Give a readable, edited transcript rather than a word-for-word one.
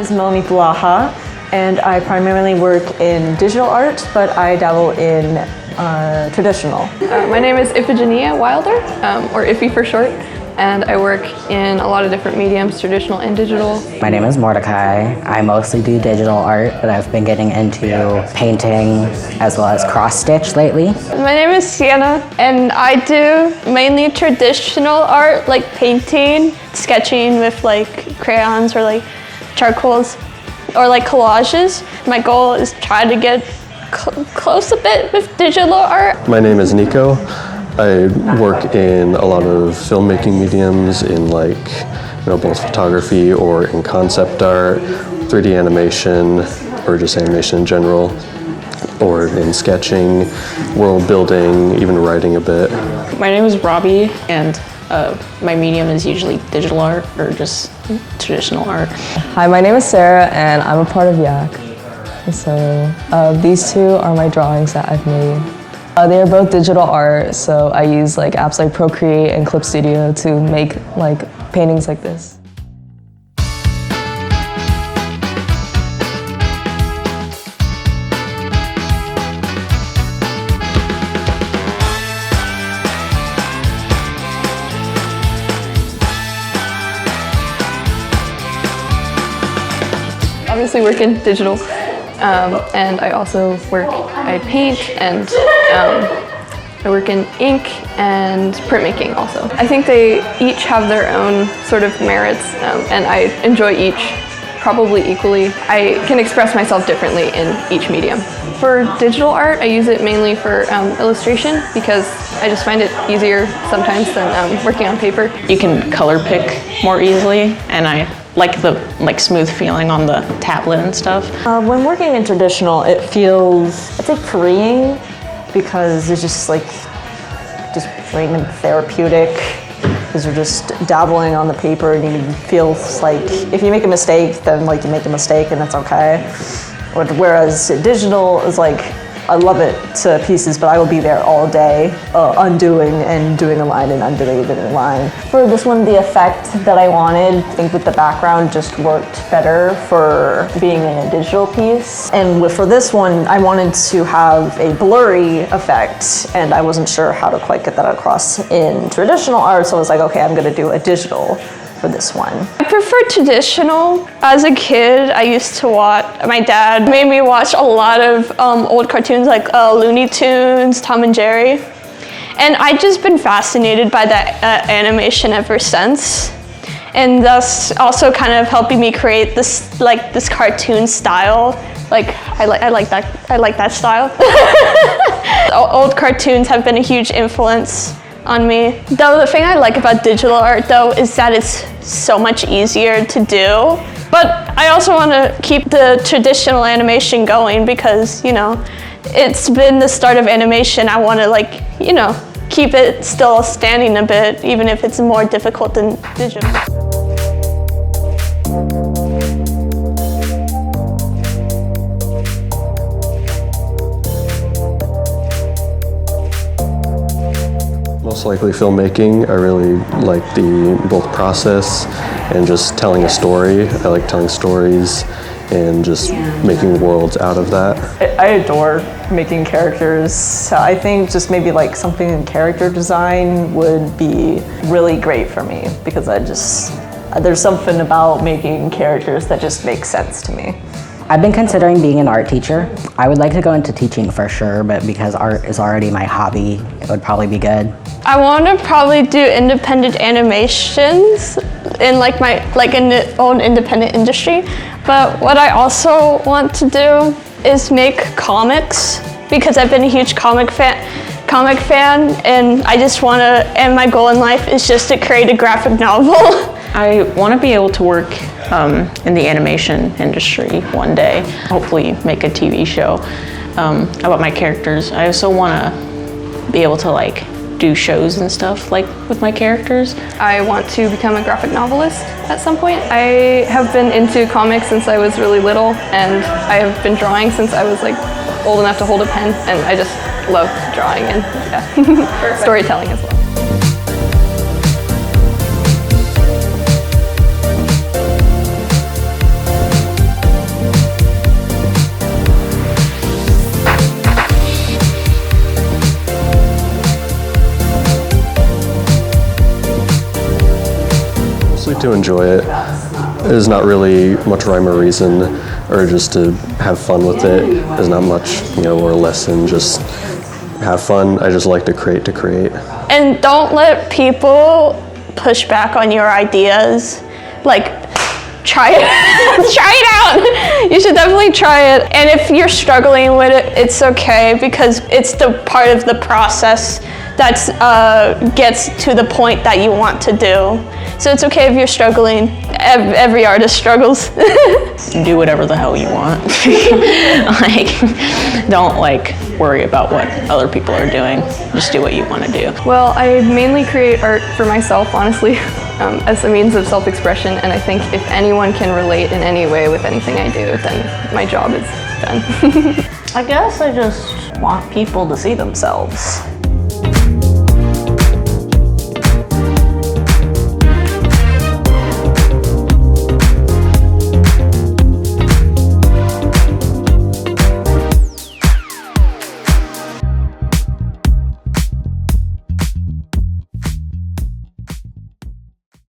is Melanie Pulaha, and I primarily work in digital art, but I dabble in traditional. My name is Iphigenia Wilder, or Iffy for short, and I work in a lot of different mediums, traditional and digital. My name is Mordecai. I mostly do digital art, but I've been getting into painting as well as cross-stitch lately. My name is Sienna, and I do mainly traditional art, like painting, sketching with like crayons or like charcoals, or like collages. My goal is try to get close a bit with digital art. My name is Nico. I work in a lot of filmmaking mediums in both photography or in concept art, 3D animation, or just animation in general, or in sketching, world building, even writing a bit. My name is Robbie, and my medium is usually digital art or just traditional art. Hi, my name is Sarah, and I'm a part of Yak. So these two are my drawings that I've made. They are both digital art, so I use like apps like Procreate and Clip Studio to make like paintings like this. Obviously work in digital, and I paint, and I work in ink and printmaking also. I think they each have their own sort of merits, and I enjoy each probably equally. I can express myself differently in each medium. For digital art, I use it mainly for illustration because I just find it easier sometimes than working on paper. You can color pick more easily, and I like the smooth feeling on the tablet and stuff. When working in traditional, it feels, I'd say, freeing, because it's just freeing and therapeutic, because you're just dabbling on the paper, and you feel like if you make a mistake, then you make a mistake and that's okay. Whereas digital is I love it to pieces, but I will be there all day, undoing and doing a line and undoing a line. For this one, the effect that I wanted, I think with the background just worked better for being in a digital piece. And for this one, I wanted to have a blurry effect, and I wasn't sure how to quite get that across in traditional art, so I was like, okay, I'm gonna do a digital for this one. I prefer traditional. As a kid, I used to my dad made me watch a lot of old cartoons like Looney Tunes, Tom and Jerry. And I've just been fascinated by that animation ever since. And thus also kind of helping me create this cartoon style. I like that style. Old cartoons have been a huge influence on me. Though the thing I like about digital art though is that it's so much easier to do. But I also want to keep the traditional animation going because, it's been the start of animation. I want to keep it still standing a bit, even if it's more difficult than digital. Most likely filmmaking. I really like both process and just telling a story. I like telling stories and just making worlds out of that. I adore making characters, so I think just maybe something in character design would be really great for me, because there's something about making characters that just makes sense to me. I've been considering being an art teacher. I would like to go into teaching for sure, but because art is already my hobby, it would probably be good. I want to probably do independent animations in in the own independent industry. But what I also want to do is make comics, because I've been a huge comic fan, and I just want to, and my goal in life is just to create a graphic novel. I want to be able to work in the animation industry one day, hopefully make a TV show about my characters. I also want to be able to do shows and stuff with my characters. I want to become a graphic novelist at some point. I have been into comics since I was really little, and I have been drawing since I was old enough to hold a pen, and I just love drawing and storytelling as well. mostly to enjoy it. There's not really much rhyme or reason, or just to have fun with it. There's not much, or lesson, just have fun. I just like to create. And don't let people push back on your ideas. Like, try it. Try it out. You should definitely try it. And if you're struggling with it, it's okay, because it's the part of the process that gets to the point that you want to do. So it's okay if you're struggling. Every artist struggles. Do whatever the hell you want. Don't worry about what other people are doing. Just do what you want to do. Well, I mainly create art for myself, honestly, as a means of self-expression, and I think if anyone can relate in any way with anything I do, then my job is done. I guess I just want people to see themselves.